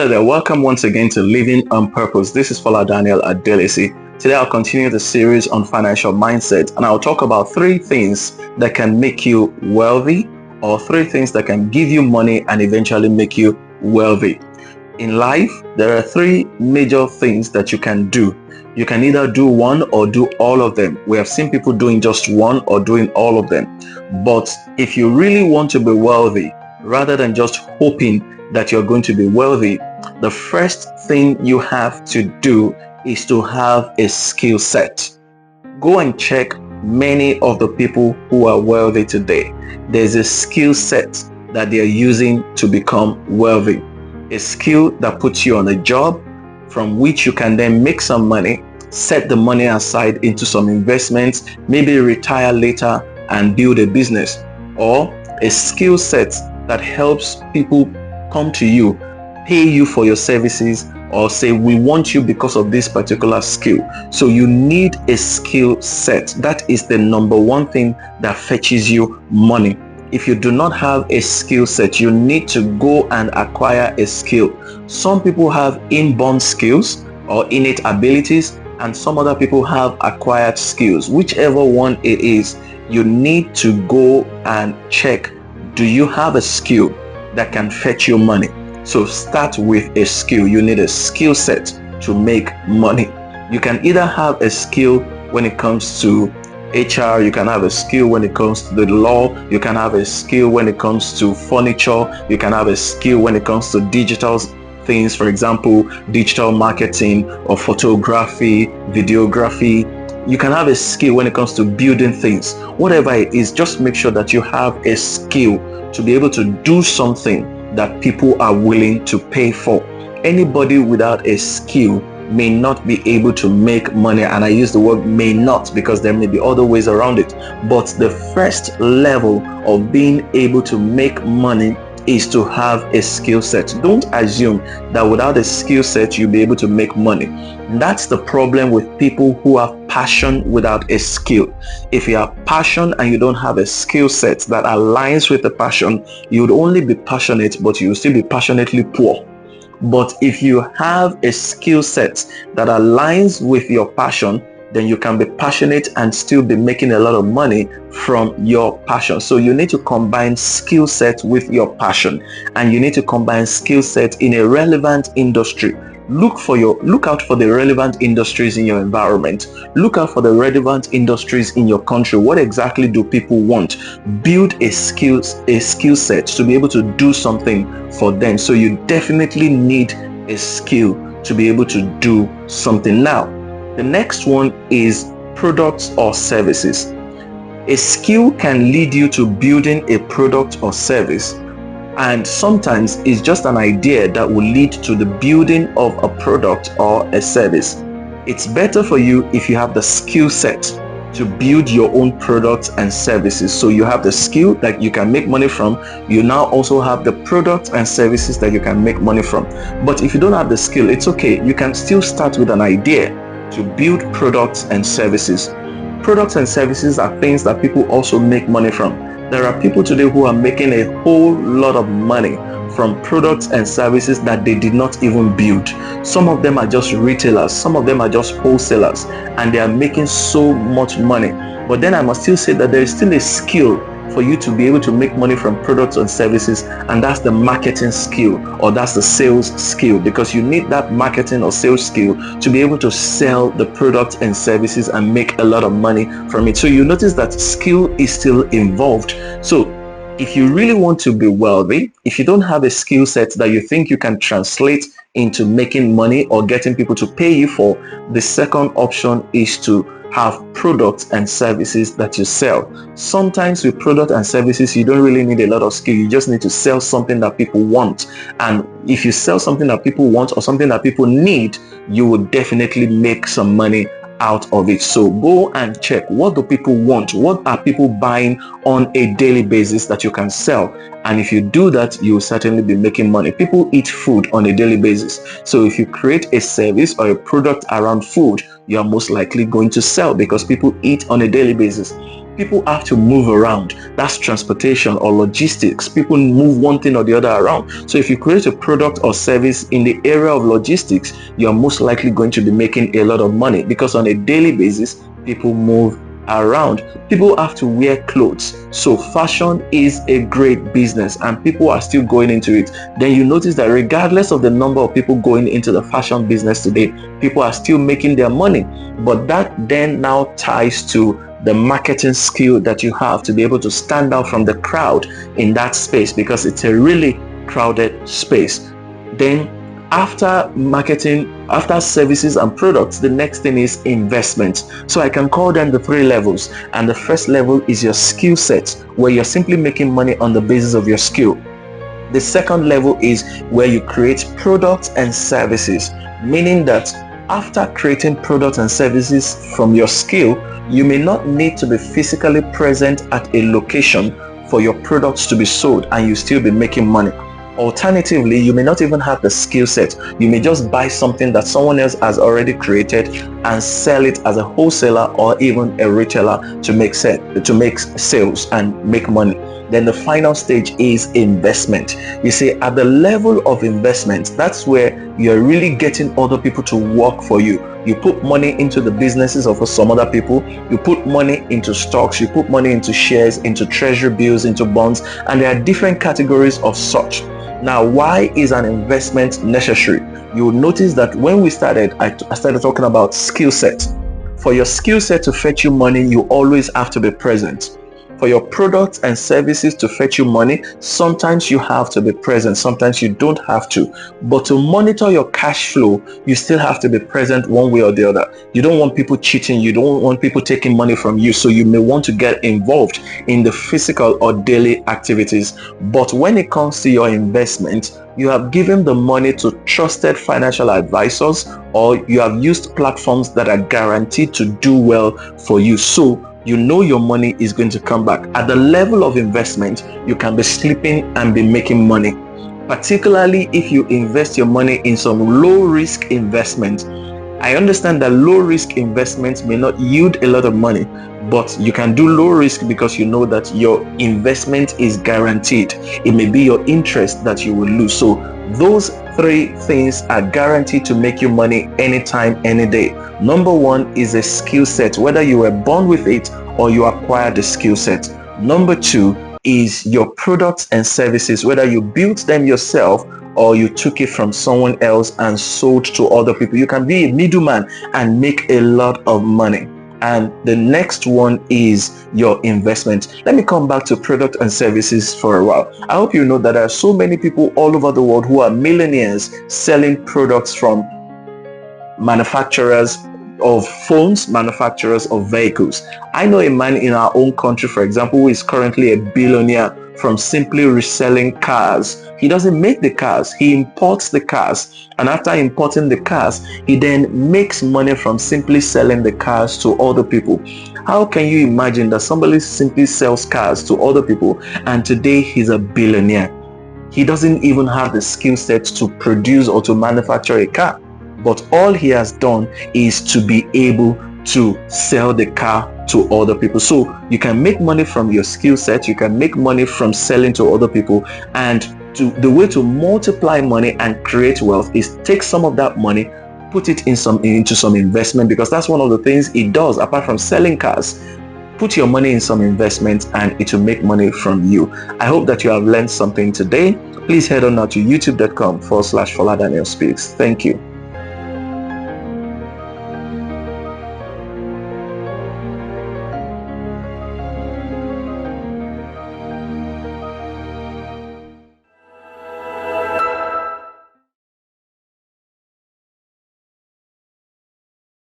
Hello there, welcome once again to Living on Purpose. This is Fola Daniel Speaks. Today I'll continue the series on financial mindset, and I'll talk about three things that can make you wealthy, or three things that can give you money and eventually make you wealthy. In life, there are three major things that you can do. You can either do one or do all of them. We have seen people doing just one or doing all of them. But if you really want to be wealthy, rather than just hoping that you're going to be wealthy, the first thing you have to do is to have a skill set. Go and check many of the people who are wealthy today. There's a skill set that they are using to become wealthy. A skill that puts you on a job from which you can then make some money, set the money aside into some investments, maybe retire later and build a business. Or a skill set that helps people come to you, pay you for your services, or say, we want you because of this particular skill. So you need a skill set. That is the number one thing that fetches you money. If you do not have a skill set, you need to go and acquire a skill. Some people have inborn skills or innate abilities, and some other people have acquired skills. Whichever one it is, you need to go and check, do you have a skill that can fetch you money? So start with a skill. You need a skill set to make money. You can either have a skill when it comes to HR, you can have a skill when it comes to the law, you can have a skill when it comes to furniture, you can have a skill when it comes to digital things, for example, digital marketing or photography, videography. You can have a skill when it comes to building things. Whatever it is, just make sure that you have a skill to be able to do something that people are willing to pay for. Anybody without a skill may not be able to make money, and I use the word may not because there may be other ways around it. But the first level of being able to make money is to have a skill set. Don't assume that without a skill set you'll be able to make money. That's the problem with people who have passion without a skill. If you have passion and you don't have a skill set that aligns with the passion, you would only be passionate, but you will still be passionately poor. But if you have a skill set that aligns with your passion, then you can be passionate and still be making a lot of money from your passion. So you need to combine skill set with your passion, and you need to combine skill set in a relevant industry. Look out for the relevant industries in your environment. Look out for the relevant industries in your country. What exactly do people want? Build a skill set to be able to do something for them. So you definitely need a skill to be able to do something. Now, the next one is products or services. A skill can lead you to building a product or service, and sometimes it's just an idea that will lead to the building of a product or a service. It's better for you if you have the skill set to build your own products and services. So you have the skill that you can make money from. You now also have the products and services that you can make money from. But if you don't have the skill, it's okay. You can still start with an idea to build products and services. Products and services are things that people also make money from. There are people today who are making a whole lot of money from products and services that they did not even build. Some of them are just retailers, some of them are just wholesalers, and they are making so much money. But then I must still say that there is still a skill for you to be able to make money from products and services, and that's the marketing skill, or that's the sales skill, because you need that marketing or sales skill to be able to sell the products and services and make a lot of money from it. So you notice that skill is still involved. So if you really want to be wealthy, if you don't have a skill set that you think you can translate into making money or getting people to pay you for, the second option is to have products and services that you sell. Sometimes with product and services, you don't really need a lot of skill. You just need to sell something that people want. And if you sell something that people want or something that people need, you will definitely make some money out of it. So go and check, what do people want? What are people buying on a daily basis that you can sell? And if you do that, you will certainly be making money. People eat food on a daily basis. So if you create a service or a product around food, you are most likely going to sell, because people eat on a daily basis. People have to move around. That's transportation or logistics. People move one thing or the other around. So if you create a product or service in the area of logistics, you're most likely going to be making a lot of money, because on a daily basis, people move around. People have to wear clothes. So fashion is a great business and people are still going into it. Then you notice that regardless of the number of people going into the fashion business today, people are still making their money. But that then now ties to the marketing skill that you have to be able to stand out from the crowd in that space, because it's a really crowded space. Then after marketing, after services and products, the next thing is investment. So I can call them the three levels. And the first level is your skill set, where you're simply making money on the basis of your skill. The second level is where you create products and services, meaning that after creating products and services from your skill, you may not need to be physically present at a location for your products to be sold and you still be making money. Alternatively, you may not even have the skill set. You may just buy something that someone else has already created and sell it as a wholesaler or even a retailer to make sales and make money. Then the final stage is investment. You see, at the level of investment, that's where you're really getting other people to work for you. You put money into the businesses of some other people. You put money into stocks. You put money into shares, into treasury bills, into bonds, and there are different categories of such. Now, why is an investment necessary? You will notice that when we started, I started talking about skill set. For your skill set to fetch you money, you always have to be present. For your products and services to fetch you money, sometimes you have to be present, sometimes you don't have to. But to monitor your cash flow, you still have to be present one way or the other. You don't want people cheating, you don't want people taking money from you, so you may want to get involved in the physical or daily activities. But when it comes to your investment, you have given the money to trusted financial advisors, or you have used platforms that are guaranteed to do well for you. So you know your money is going to come back. At the level of investment, you can be sleeping and be making money, particularly if you invest your money in some low risk investment. I understand that low risk investments may not yield a lot of money, but you can do low risk because you know that your investment is guaranteed. It may be your interest that you will lose. So those three things are guaranteed to make you money anytime, any day. Number one is a skill set, whether you were born with it or you acquired the skill set. Number two is your products and services, whether you built them yourself or you took it from someone else and sold to other people. You can be a middleman and make a lot of money. And the next one is your investment. Let me come back to product and services for a while. I hope you know that there are so many people all over the world who are millionaires selling products from manufacturers of phones, manufacturers of vehicles. I know a man in our own country, for example, who is currently a billionaire from simply reselling cars. He doesn't make the cars, he imports the cars. And after importing the cars, he then makes money from simply selling the cars to other people. How can you imagine that somebody simply sells cars to other people and today he's a billionaire? He doesn't even have the skill set to produce or to manufacture a car. But all he has done is to be able to sell the car to other people. So you can make money from your skill set, you can make money from selling to other people, and the way to multiply money and create wealth is take some of that money, put it into some investment, because that's one of the things it does apart from selling cars. Put your money in some investment and it will make money from you. I hope that you have learned something today. Please head on now to youtube.com/Fola Daniel Speaks. Thank you.